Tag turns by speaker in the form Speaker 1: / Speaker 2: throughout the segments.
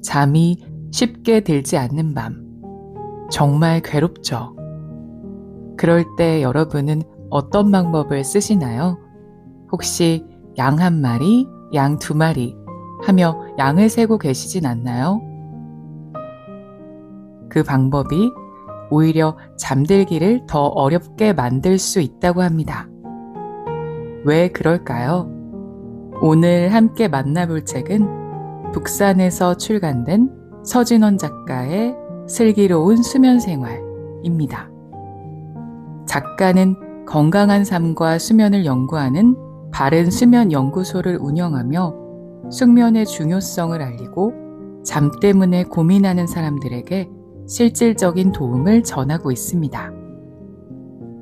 Speaker 1: 잠이 쉽게 들지 않는 밤. 정말 괴롭죠. 그럴 때 여러분은 어떤 방법을 쓰시나요? 혹시 양 한 마리, 양 두 마리 하며 양을 세고 계시진 않나요? 그 방법이 오히려 잠들기를 더 어렵게 만들 수 있다고 합니다. 왜 그럴까요? 오늘 함께 만나볼 책은 북산에서 출간된 서진원 작가의 슬기로운 수면 생활입니다. 작가는 건강한 삶과 수면을 연구하는 바른 수면 연구소를 운영하며 숙면의 중요성을 알리고 잠 때문에 고민하는 사람들에게 실질적인 도움을 전하고 있습니다.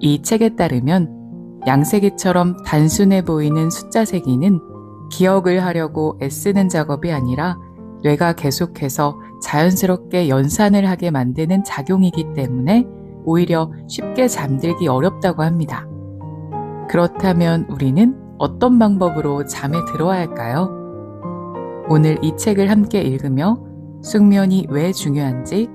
Speaker 1: 이 책에 따르면 양세기처럼 단순해 보이는 숫자 세기는 기억을 하려고 애쓰는 작업이 아니라 뇌가 계속해서 자연스럽게 연산을 하게 만드는 작용이기 때문에 오히려 쉽게 잠들기 어렵다고 합니다. 그렇다면 우리는 어떤 방법으로 잠에 들어야 할까요? 오늘 이 책을 함께 읽으며 숙면이 왜 중요한지,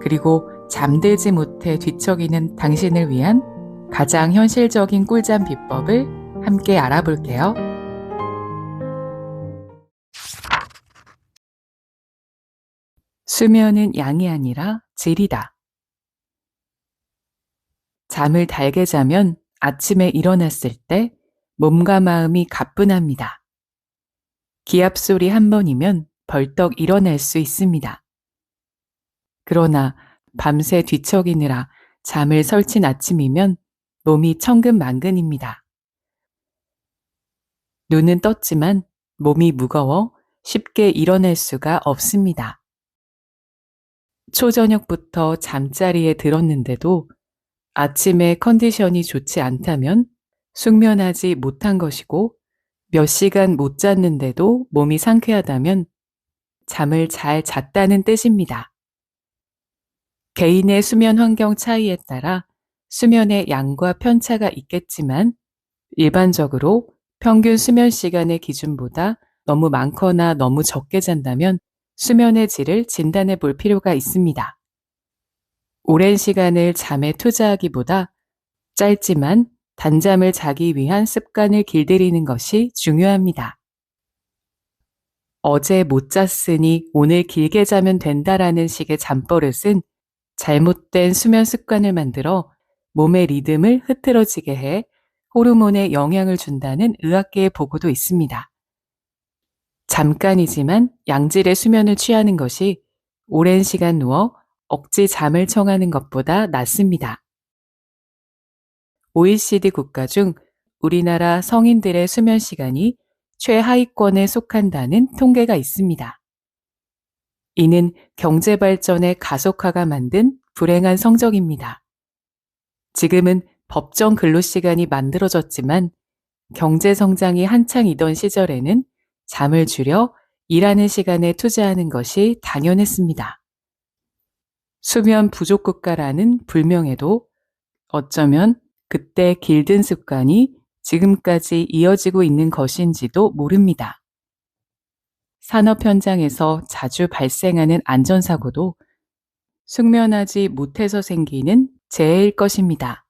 Speaker 1: 그리고 잠들지 못해 뒤척이는 당신을 위한 가장 현실적인 꿀잠 비법을 함께 알아볼게요. 수면은 양이 아니라 질이다. 잠을 달게 자면 아침에 일어났을 때 몸과 마음이 가뿐합니다. 기합 소리 한 번이면 벌떡 일어날 수 있습니다. 그러나 밤새 뒤척이느라 잠을 설친 아침이면 몸이 천근만근입니다. 눈은 떴지만 몸이 무거워 쉽게 일어날 수가 없습니다. 초저녁부터 잠자리에 들었는데도 아침에 컨디션이 좋지 않다면 숙면하지 못한 것이고, 몇 시간 못 잤는데도 몸이 상쾌하다면 잠을 잘 잤다는 뜻입니다. 개인의 수면 환경 차이에 따라 수면의 양과 편차가 있겠지만 일반적으로 평균 수면 시간의 기준보다 너무 많거나 너무 적게 잔다면 수면의 질을 진단해 볼 필요가 있습니다. 오랜 시간을 잠에 투자하기보다 짧지만 단잠을 자기 위한 습관을 길들이는 것이 중요합니다. 어제 못 잤으니 오늘 길게 자면 된다라는 식의 잠버릇은 잘못된 수면 습관을 만들어 몸의 리듬을 흐트러지게 해 호르몬에 영향을 준다는 의학계의 보고도 있습니다. 잠깐이지만 양질의 수면을 취하는 것이 오랜 시간 누워 억지 잠을 청하는 것보다 낫습니다. OECD 국가 중 우리나라 성인들의 수면 시간이 최하위권에 속한다는 통계가 있습니다. 이는 경제 발전의 가속화가 만든 불행한 성적입니다. 지금은 법정 근로시간이 만들어졌지만 경제 성장이 한창이던 시절에는 잠을 줄여 일하는 시간에 투자하는 것이 당연했습니다. 수면 부족 국가라는 불명예도 어쩌면 그때 길든 습관이 지금까지 이어지고 있는 것인지도 모릅니다. 산업 현장에서 자주 발생하는 안전사고도 숙면하지 못해서 생기는 재해일 것입니다.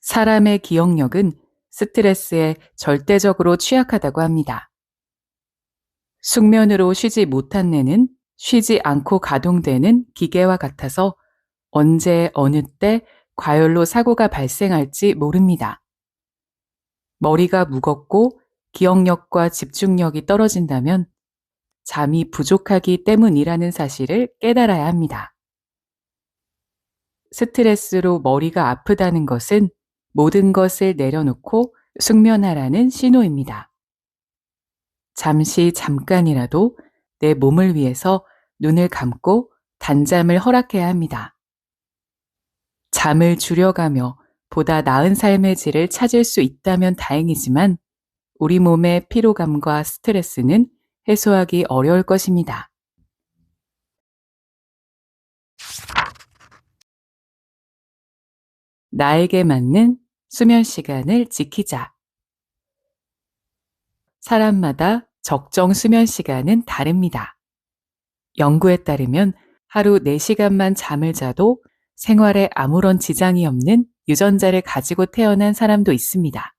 Speaker 1: 사람의 기억력은 스트레스에 절대적으로 취약하다고 합니다. 숙면으로 쉬지 못한 뇌는 쉬지 않고 가동되는 기계와 같아서 언제 어느 때 과열로 사고가 발생할지 모릅니다. 머리가 무겁고 기억력과 집중력이 떨어진다면 잠이 부족하기 때문이라는 사실을 깨달아야 합니다. 스트레스로 머리가 아프다는 것은 모든 것을 내려놓고 숙면하라는 신호입니다. 잠깐이라도 내 몸을 위해서 눈을 감고 단잠을 허락해야 합니다. 잠을 줄여가며 보다 나은 삶의 질을 찾을 수 있다면 다행이지만 우리 몸의 피로감과 스트레스는 해소하기 어려울 것입니다. 나에게 맞는 수면 시간을 지키자. 사람마다 적정 수면 시간은 다릅니다. 연구에 따르면 하루 4시간만 잠을 자도 생활에 아무런 지장이 없는 유전자를 가지고 태어난 사람도 있습니다.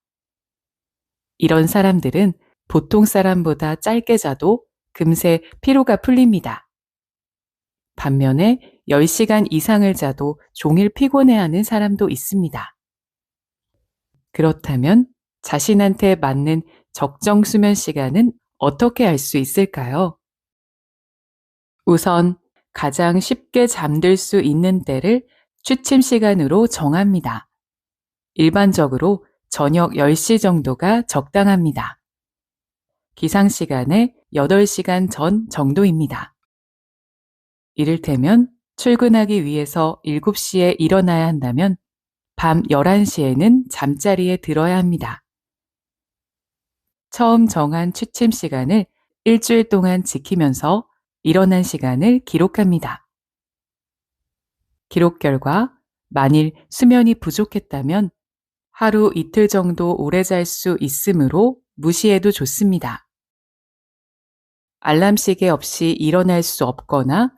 Speaker 1: 이런 사람들은 보통 사람보다 짧게 자도 금세 피로가 풀립니다. 반면에 10시간 이상을 자도 종일 피곤해하는 사람도 있습니다. 그렇다면 자신한테 맞는 적정 수면 시간은 어떻게 알 수 있을까요? 우선 가장 쉽게 잠들 수 있는 때를 취침 시간으로 정합니다. 일반적으로 저녁 10시 정도가 적당합니다. 기상 시간의 8시간 전 정도입니다. 이를테면 출근하기 위해서 7시에 일어나야 한다면 밤 11시에는 잠자리에 들어야 합니다. 처음 정한 취침 시간을 일주일 동안 지키면서 일어난 시간을 기록합니다. 기록 결과 만일 수면이 부족했다면 하루 이틀 정도 오래 잘 수 있으므로 무시해도 좋습니다. 알람 시계 없이 일어날 수 없거나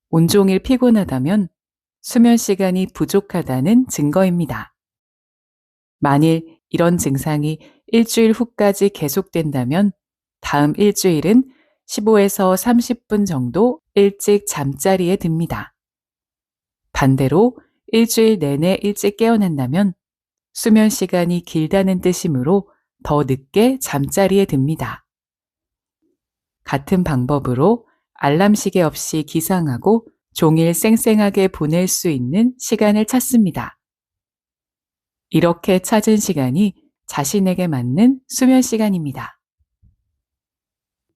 Speaker 1: 온종일 피곤하다면 수면 시간이 부족하다는 증거입니다. 만일 이런 증상이 일주일 후까지 계속된다면 다음 일주일은 15에서 30분 정도 일찍 잠자리에 듭니다. 반대로 일주일 내내 일찍 깨어난다면 수면 시간이 길다는 뜻이므로 더 늦게 잠자리에 듭니다. 같은 방법으로 알람 시계 없이 기상하고 종일 쌩쌩하게 보낼 수 있는 시간을 찾습니다. 이렇게 찾은 시간이 자신에게 맞는 수면 시간입니다.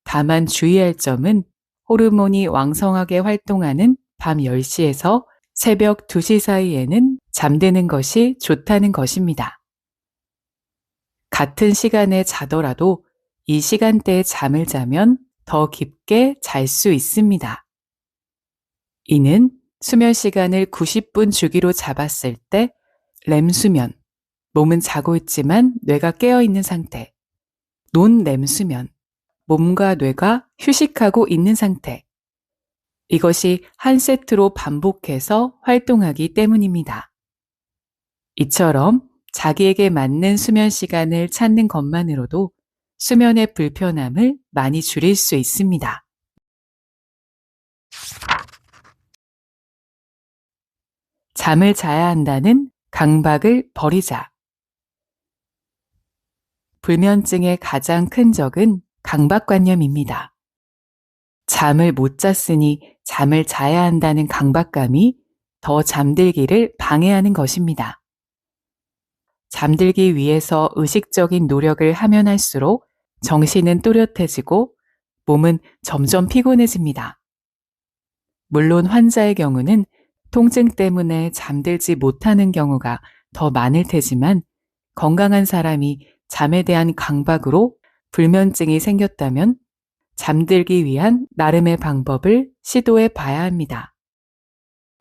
Speaker 1: 다만 주의할 점은 호르몬이 왕성하게 활동하는 밤 10시에서 새벽 2시 사이에는 잠드는 것이 좋다는 것입니다. 같은 시간에 자더라도 이 시간대에 잠을 자면 더 깊게 잘 수 있습니다. 이는 수면 시간을 90분 주기로 잡았을 때 렘수면, 몸은 자고 있지만 뇌가 깨어 있는 상태, 논렘수면, 몸과 뇌가 휴식하고 있는 상태, 이것이 한 세트로 반복해서 활동하기 때문입니다. 이처럼 자기에게 맞는 수면 시간을 찾는 것만으로도 수면의 불편함을 많이 줄일 수 있습니다. 잠을 자야 한다는 강박을 버리자. 불면증의 가장 큰 적은 강박관념입니다. 잠을 못 잤으니 잠을 자야 한다는 강박감이 더 잠들기를 방해하는 것입니다. 잠들기 위해서 의식적인 노력을 하면 할수록 정신은 또렷해지고 몸은 점점 피곤해집니다. 물론 환자의 경우는 통증 때문에 잠들지 못하는 경우가 더 많을 테지만 건강한 사람이 잠에 대한 강박으로 불면증이 생겼다면 잠들기 위한 나름의 방법을 시도해 봐야 합니다.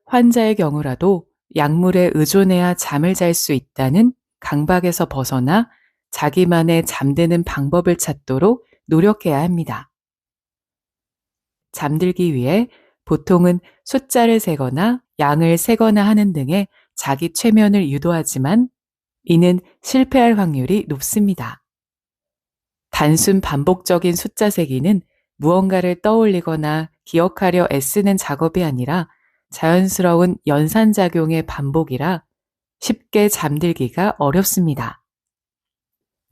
Speaker 1: 환자의 경우라도 약물에 의존해야 잠을 잘 수 있다는 강박에서 벗어나 자기만의 잠드는 방법을 찾도록 노력해야 합니다. 잠들기 위해 보통은 숫자를 세거나 양을 세거나 하는 등의 자기 최면을 유도하지만 이는 실패할 확률이 높습니다. 단순 반복적인 숫자 세기는 무언가를 떠올리거나 기억하려 애쓰는 작업이 아니라 자연스러운 연산작용의 반복이라 쉽게 잠들기가 어렵습니다.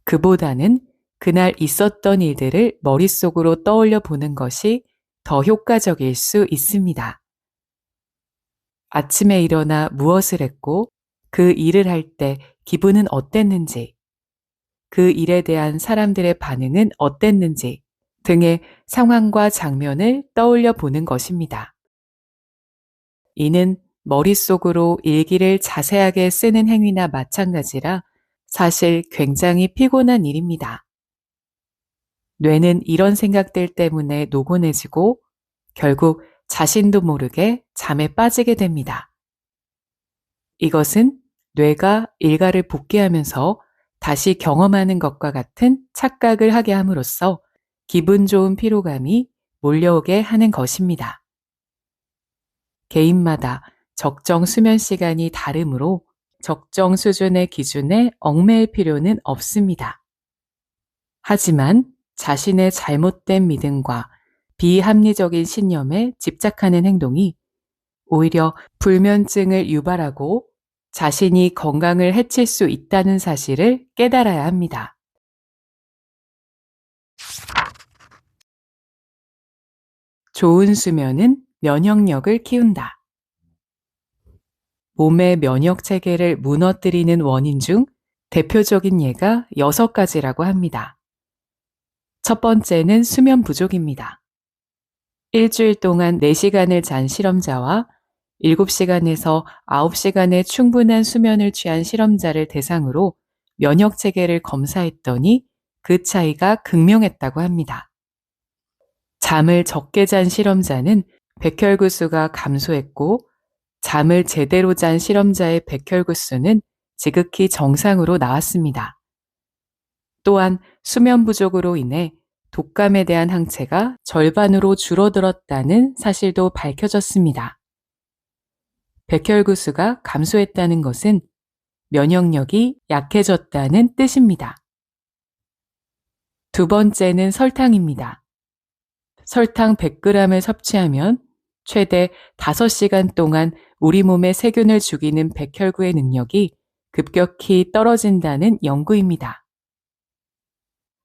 Speaker 1: 그보다는 그날 있었던 일들을 머릿속으로 떠올려 보는 것이 더 효과적일 수 있습니다. 아침에 일어나 무엇을 했고 그 일을 할 때 기분은 어땠는지, 그 일에 대한 사람들의 반응은 어땠는지 등의 상황과 장면을 떠올려 보는 것입니다. 이는 머릿속으로 일기를 자세하게 쓰는 행위나 마찬가지라 사실 굉장히 피곤한 일입니다. 뇌는 이런 생각들 때문에 노곤해지고 결국 자신도 모르게 잠에 빠지게 됩니다. 이것은 뇌가 일과를 복귀하면서 다시 경험하는 것과 같은 착각을 하게 함으로써 기분 좋은 피로감이 몰려오게 하는 것입니다. 개인마다 적정 수면 시간이 다르므로 적정 수준의 기준에 얽매일 필요는 없습니다. 하지만 자신의 잘못된 믿음과 비합리적인 신념에 집착하는 행동이 오히려 불면증을 유발하고 자신이 건강을 해칠 수 있다는 사실을 깨달아야 합니다. 좋은 수면은 면역력을 키운다. 몸의 면역 체계를 무너뜨리는 원인 중 대표적인 예가 6가지라고 합니다. 첫 번째는 수면 부족입니다. 일주일 동안 4시간을 잔 실험자와 7시간에서 9시간의 충분한 수면을 취한 실험자를 대상으로 면역 체계를 검사했더니 그 차이가 극명했다고 합니다. 잠을 적게 잔 실험자는 백혈구 수가 감소했고 잠을 제대로 잔 실험자의 백혈구 수는 지극히 정상으로 나왔습니다. 또한 수면 부족으로 인해 독감에 대한 항체가 절반으로 줄어들었다는 사실도 밝혀졌습니다. 백혈구 수가 감소했다는 것은 면역력이 약해졌다는 뜻입니다. 두 번째는 설탕입니다. 설탕 100g을 섭취하면 최대 5시간 동안 우리 몸에 세균을 죽이는 백혈구의 능력이 급격히 떨어진다는 연구입니다.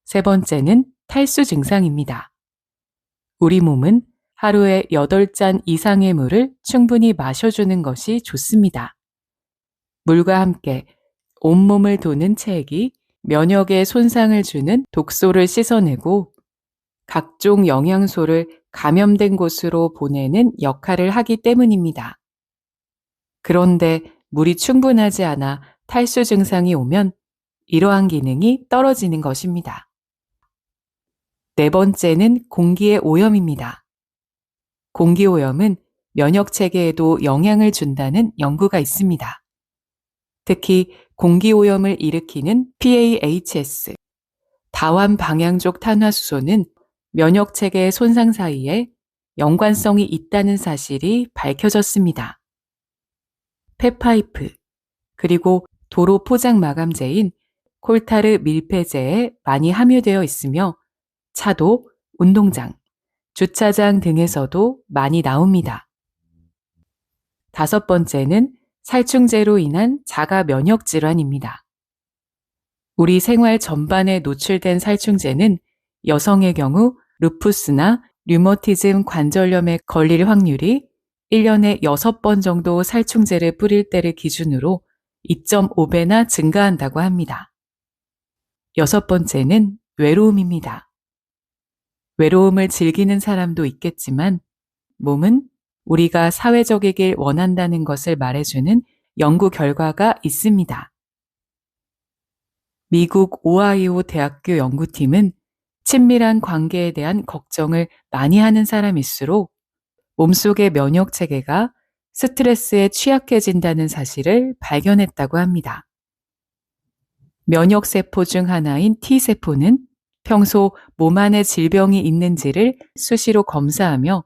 Speaker 1: 세 번째는 탈수 증상입니다. 우리 몸은 하루에 8잔 이상의 물을 충분히 마셔주는 것이 좋습니다. 물과 함께 온몸을 도는 체액이 면역에 손상을 주는 독소를 씻어내고 각종 영양소를 감염된 곳으로 보내는 역할을 하기 때문입니다. 그런데 물이 충분하지 않아 탈수 증상이 오면 이러한 기능이 떨어지는 것입니다. 네 번째는 공기의 오염입니다. 공기 오염은 면역 체계에도 영향을 준다는 연구가 있습니다. 특히 공기 오염을 일으키는 PAHS, 다환 방향족 탄화수소는 면역 체계의 손상 사이에 연관성이 있다는 사실이 밝혀졌습니다. 폐파이프, 그리고 도로 포장 마감재인 콜타르 밀폐제에 많이 함유되어 있으며 차도, 운동장, 주차장 등에서도 많이 나옵니다. 다섯 번째는 살충제로 인한 자가 면역 질환입니다. 우리 생활 전반에 노출된 살충제는 여성의 경우 루푸스나 류머티즘 관절염에 걸릴 확률이 1년에 6번 정도 살충제를 뿌릴 때를 기준으로 2.5배나 증가한다고 합니다. 여섯 번째는 외로움입니다. 외로움을 즐기는 사람도 있겠지만 몸은 우리가 사회적이길 원한다는 것을 말해주는 연구 결과가 있습니다. 미국 오하이오 대학교 연구팀은 친밀한 관계에 대한 걱정을 많이 하는 사람일수록 몸속의 면역 체계가 스트레스에 취약해진다는 사실을 발견했다고 합니다. 면역세포 중 하나인 T세포는 평소 몸 안에 질병이 있는지를 수시로 검사하며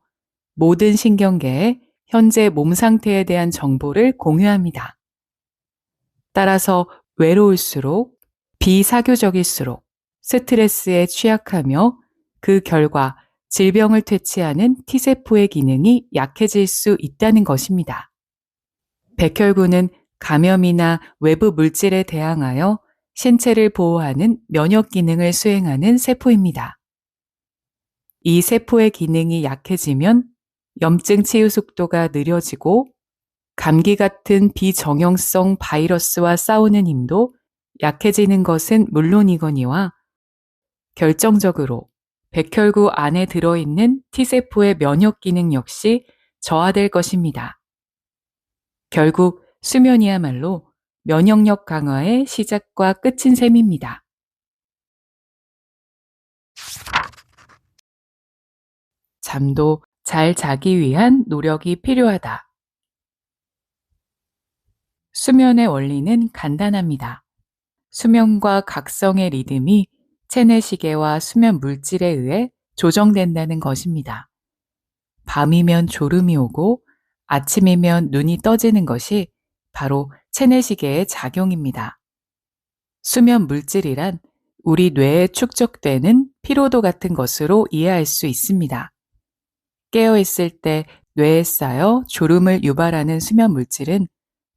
Speaker 1: 모든 신경계에 현재 몸 상태에 대한 정보를 공유합니다. 따라서 외로울수록 비사교적일수록 스트레스에 취약하며 그 결과 질병을 퇴치하는 T세포의 기능이 약해질 수 있다는 것입니다. 백혈구는 감염이나 외부 물질에 대항하여 신체를 보호하는 면역 기능을 수행하는 세포입니다. 이 세포의 기능이 약해지면 염증 치유 속도가 느려지고 감기 같은 비정형성 바이러스와 싸우는 힘도 약해지는 것은 물론이거니와 결정적으로 백혈구 안에 들어있는 T세포의 면역 기능 역시 저하될 것입니다. 결국 수면이야말로 면역력 강화의 시작과 끝인 셈입니다. 잠도 잘 자기 위한 노력이 필요하다. 수면의 원리는 간단합니다. 수면과 각성의 리듬이 체내 시계와 수면 물질에 의해 조정된다는 것입니다. 밤이면 졸음이 오고 아침이면 눈이 떠지는 것이 바로 체내시계의 작용입니다. 수면 물질이란 우리 뇌에 축적되는 피로도 같은 것으로 이해할 수 있습니다. 깨어있을 때 뇌에 쌓여 졸음을 유발하는 수면 물질은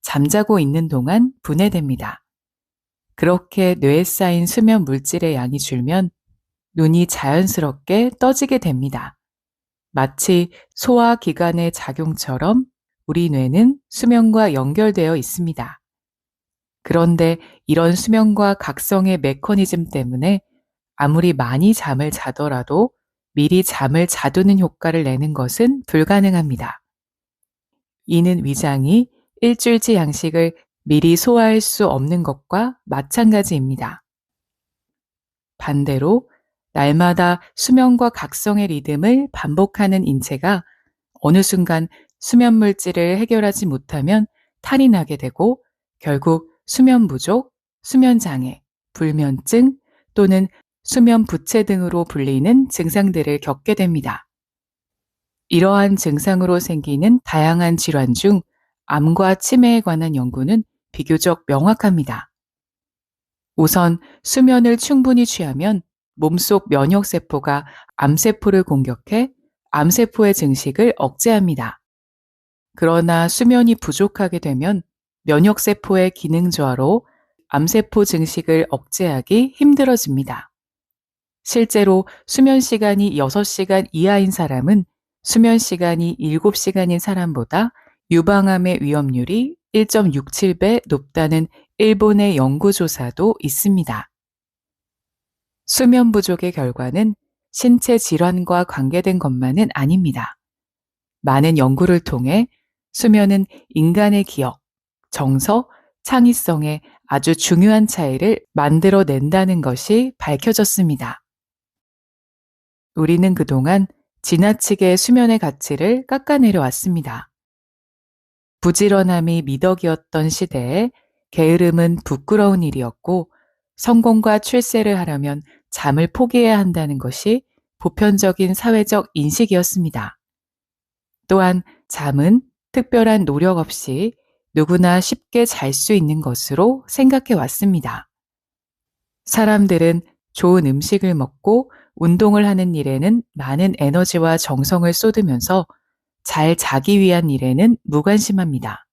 Speaker 1: 잠자고 있는 동안 분해됩니다. 그렇게 뇌에 쌓인 수면 물질의 양이 줄면 눈이 자연스럽게 떠지게 됩니다. 마치 소화기관의 작용처럼 우리 뇌는 수면과 연결되어 있습니다. 그런데 이런 수면과 각성의 메커니즘 때문에 아무리 많이 잠을 자더라도 미리 잠을 자두는 효과를 내는 것은 불가능합니다. 이는 위장이 일주일치 양식을 미리 소화할 수 없는 것과 마찬가지입니다. 반대로 날마다 수면과 각성의 리듬을 반복하는 인체가 어느 순간 수면 물질을 해결하지 못하면 탈이 나게 되고 결국 수면 부족, 수면 장애, 불면증 또는 수면 부채 등으로 불리는 증상들을 겪게 됩니다. 이러한 증상으로 생기는 다양한 질환 중 암과 치매에 관한 연구는 비교적 명확합니다. 우선 수면을 충분히 취하면 몸속 면역세포가 암세포를 공격해 암세포의 증식을 억제합니다. 그러나 수면이 부족하게 되면 면역세포의 기능 저하로 암세포 증식을 억제하기 힘들어집니다. 실제로 수면 시간이 6시간 이하인 사람은 수면 시간이 7시간인 사람보다 유방암의 위험률이 1.67배 높다는 일본의 연구조사도 있습니다. 수면 부족의 결과는 신체 질환과 관계된 것만은 아닙니다. 많은 연구를 통해 수면은 인간의 기억, 정서, 창의성에 아주 중요한 차이를 만들어낸다는 것이 밝혀졌습니다. 우리는 그동안 지나치게 수면의 가치를 깎아내려왔습니다. 부지런함이 미덕이었던 시대에 게으름은 부끄러운 일이었고 성공과 출세를 하려면 잠을 포기해야 한다는 것이 보편적인 사회적 인식이었습니다. 또한 잠은 특별한 노력 없이 누구나 쉽게 잘 수 있는 것으로 생각해 왔습니다. 사람들은 좋은 음식을 먹고 운동을 하는 일에는 많은 에너지와 정성을 쏟으면서 잘 자기 위한 일에는 무관심합니다.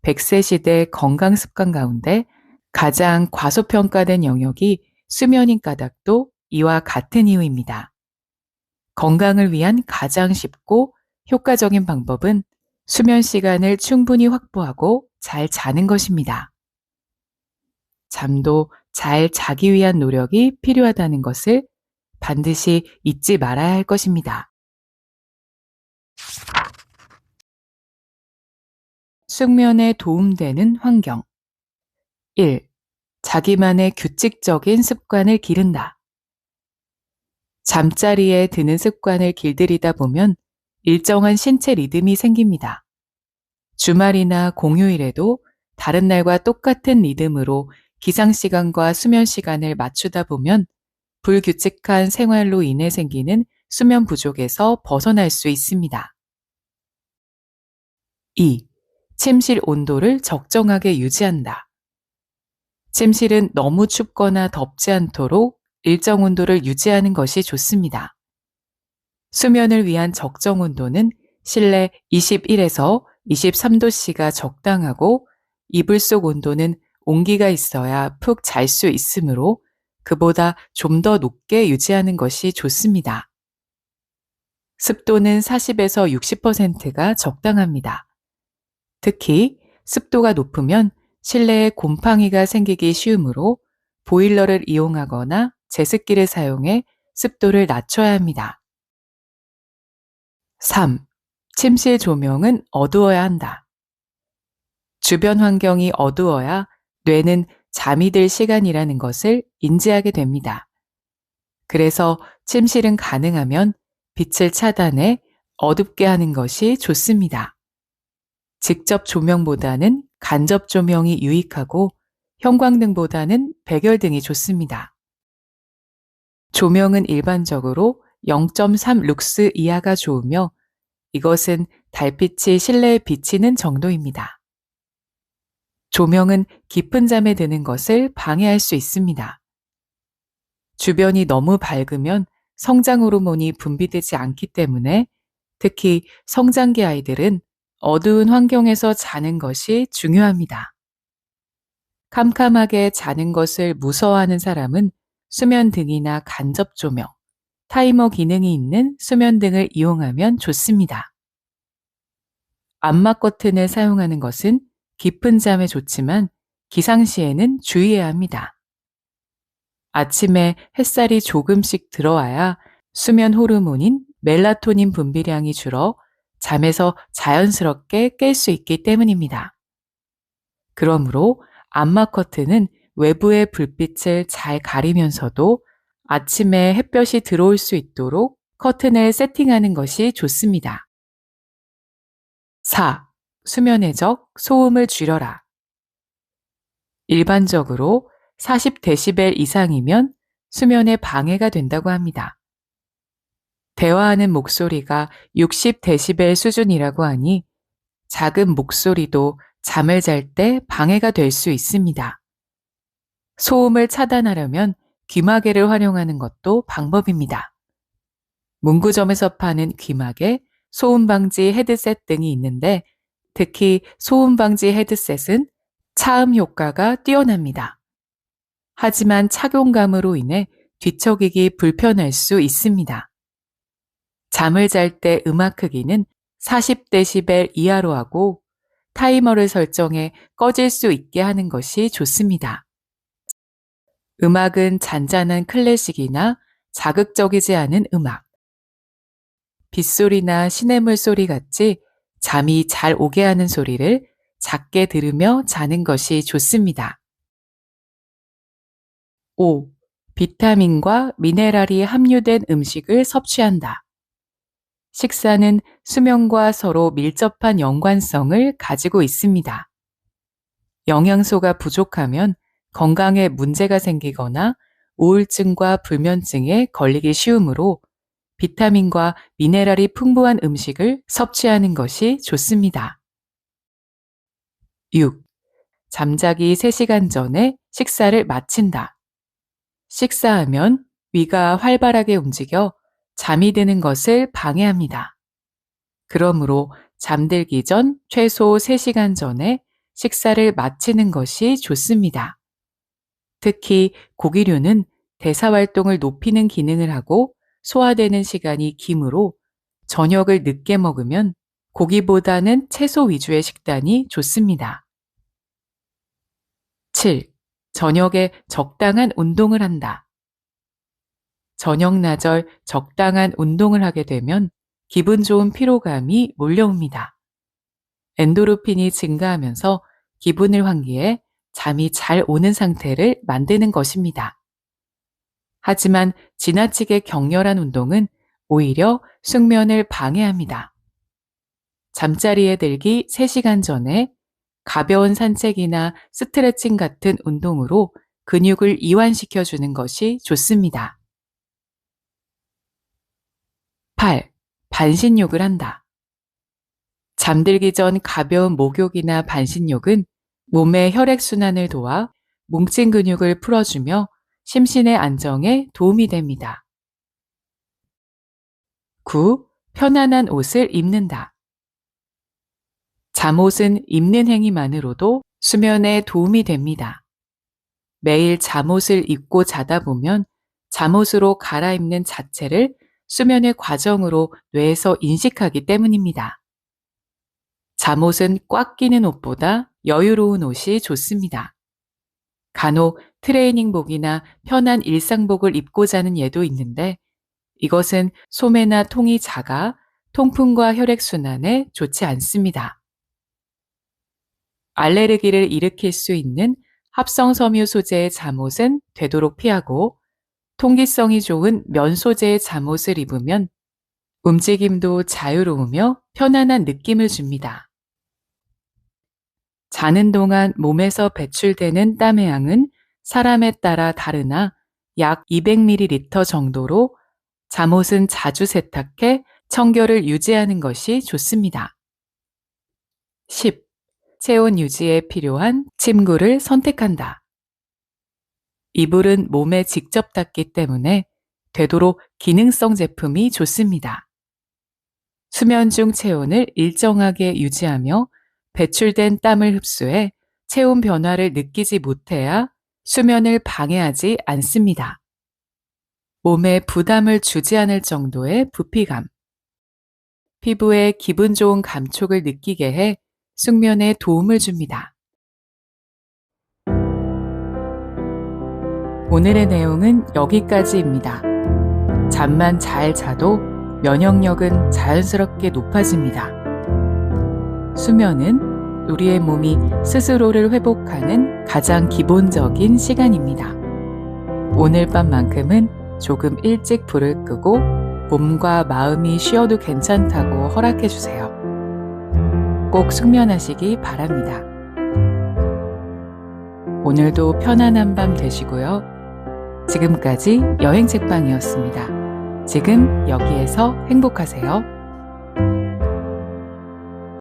Speaker 1: 100세 시대 건강 습관 가운데 가장 과소평가된 영역이 수면인 까닭도 이와 같은 이유입니다. 건강을 위한 가장 쉽고 효과적인 방법은 수면 시간을 충분히 확보하고 잘 자는 것입니다. 잠도 잘 자기 위한 노력이 필요하다는 것을 반드시 잊지 말아야 할 것입니다. 숙면에 도움되는 환경 1. 자기만의 규칙적인 습관을 기른다. 잠자리에 드는 습관을 길들이다 보면 일정한 신체 리듬이 생깁니다. 주말이나 공휴일에도 다른 날과 똑같은 리듬으로 기상시간과 수면시간을 맞추다 보면 불규칙한 생활로 인해 생기는 수면 부족에서 벗어날 수 있습니다. 2. 침실 온도를 적정하게 유지한다. 침실은 너무 춥거나 덥지 않도록 일정 온도를 유지하는 것이 좋습니다. 수면을 위한 적정 온도는 실내 21에서 23도씨가 적당하고 이불 속 온도는 온기가 있어야 푹 잘 수 있으므로 그보다 좀 더 높게 유지하는 것이 좋습니다. 습도는 40에서 60%가 적당합니다. 특히 습도가 높으면 실내에 곰팡이가 생기기 쉬우므로 보일러를 이용하거나 제습기를 사용해 습도를 낮춰야 합니다. 3. 침실 조명은 어두워야 한다. 주변 환경이 어두워야 뇌는 잠이 들 시간이라는 것을 인지하게 됩니다. 그래서 침실은 가능하면 빛을 차단해 어둡게 하는 것이 좋습니다. 직접 조명보다는 간접 조명이 유익하고 형광등보다는 백열등이 좋습니다. 조명은 일반적으로 0.3 룩스 이하가 좋으며 이것은 달빛이 실내에 비치는 정도입니다. 조명은 깊은 잠에 드는 것을 방해할 수 있습니다. 주변이 너무 밝으면 성장 호르몬이 분비되지 않기 때문에 특히 성장기 아이들은 어두운 환경에서 자는 것이 중요합니다. 캄캄하게 자는 것을 무서워하는 사람은 수면 등이나 간접 조명, 타이머 기능이 있는 수면 등을 이용하면 좋습니다. 암막 커튼을 사용하는 것은 깊은 잠에 좋지만 기상시에는 주의해야 합니다. 아침에 햇살이 조금씩 들어와야 수면 호르몬인 멜라토닌 분비량이 줄어 잠에서 자연스럽게 깰 수 있기 때문입니다. 그러므로 암막 커튼은 외부의 불빛을 잘 가리면서도 아침에 햇볕이 들어올 수 있도록 커튼을 세팅하는 것이 좋습니다. 4. 수면의 적 소음을 줄여라. 일반적으로 40데시벨 이상이면 수면에 방해가 된다고 합니다. 대화하는 목소리가 60데시벨 수준이라고 하니 작은 목소리도 잠을 잘 때 방해가 될 수 있습니다. 소음을 차단하려면 귀마개를 활용하는 것도 방법입니다. 문구점에서 파는 귀마개, 소음 방지 헤드셋 등이 있는데 특히 소음 방지 헤드셋은 차음 효과가 뛰어납니다. 하지만 착용감으로 인해 뒤척이기 불편할 수 있습니다. 잠을 잘 때 음악 크기는 40데시벨 이하로 하고 타이머를 설정해 꺼질 수 있게 하는 것이 좋습니다. 음악은 잔잔한 클래식이나 자극적이지 않은 음악, 빗소리나 시냇물 소리 같이 잠이 잘 오게 하는 소리를 작게 들으며 자는 것이 좋습니다. 5. 비타민과 미네랄이 함유된 음식을 섭취한다. 식사는 수면과 서로 밀접한 연관성을 가지고 있습니다. 영양소가 부족하면 건강에 문제가 생기거나 우울증과 불면증에 걸리기 쉬우므로 비타민과 미네랄이 풍부한 음식을 섭취하는 것이 좋습니다. 6. 잠자기 3시간 전에 식사를 마친다. 식사하면 위가 활발하게 움직여 잠이 드는 것을 방해합니다. 그러므로 잠들기 전 최소 3시간 전에 식사를 마치는 것이 좋습니다. 특히 고기류는 대사활동을 높이는 기능을 하고 소화되는 시간이 기므로 저녁을 늦게 먹으면 고기보다는 채소 위주의 식단이 좋습니다. 7. 저녁에 적당한 운동을 한다. 저녁 나절 적당한 운동을 하게 되면 기분 좋은 피로감이 몰려옵니다. 엔도르핀이 증가하면서 기분을 환기해 잠이 잘 오는 상태를 만드는 것입니다. 하지만 지나치게 격렬한 운동은 오히려 숙면을 방해합니다. 잠자리에 들기 3시간 전에 가벼운 산책이나 스트레칭 같은 운동으로 근육을 이완시켜 주는 것이 좋습니다. 8. 반신욕을 한다. 잠들기 전 가벼운 목욕이나 반신욕은 몸의 혈액순환을 도와 뭉친 근육을 풀어주며 심신의 안정에 도움이 됩니다. 9. 편안한 옷을 입는다. 잠옷은 입는 행위만으로도 수면에 도움이 됩니다. 매일 잠옷을 입고 자다 보면 잠옷으로 갈아입는 자체를 수면의 과정으로 뇌에서 인식하기 때문입니다. 잠옷은 꽉 끼는 옷보다 여유로운 옷이 좋습니다. 간혹 트레이닝복이나 편한 일상복을 입고 자는 예도 있는데 이것은 소매나 통이 작아 통풍과 혈액순환에 좋지 않습니다. 알레르기를 일으킬 수 있는 합성섬유 소재의 잠옷은 되도록 피하고 통기성이 좋은 면 소재의 잠옷을 입으면 움직임도 자유로우며 편안한 느낌을 줍니다. 자는 동안 몸에서 배출되는 땀의 양은 사람에 따라 다르나 약 200ml 정도로 잠옷은 자주 세탁해 청결을 유지하는 것이 좋습니다. 10. 체온 유지에 필요한 침구를 선택한다. 이불은 몸에 직접 닿기 때문에 되도록 기능성 제품이 좋습니다. 수면 중 체온을 일정하게 유지하며 배출된 땀을 흡수해 체온 변화를 느끼지 못해야 수면을 방해하지 않습니다. 몸에 부담을 주지 않을 정도의 부피감. 피부에 기분 좋은 감촉을 느끼게 해 숙면에 도움을 줍니다. 오늘의 내용은 여기까지입니다. 잠만 잘 자도 면역력은 자연스럽게 높아집니다. 수면은 우리의 몸이 스스로를 회복하는 가장 기본적인 시간입니다. 오늘 밤만큼은 조금 일찍 불을 끄고 몸과 마음이 쉬어도 괜찮다고 허락해주세요. 꼭 숙면하시기 바랍니다. 오늘도 편안한 밤 되시고요. 지금까지 여행책방이었습니다. 지금 여기에서 행복하세요.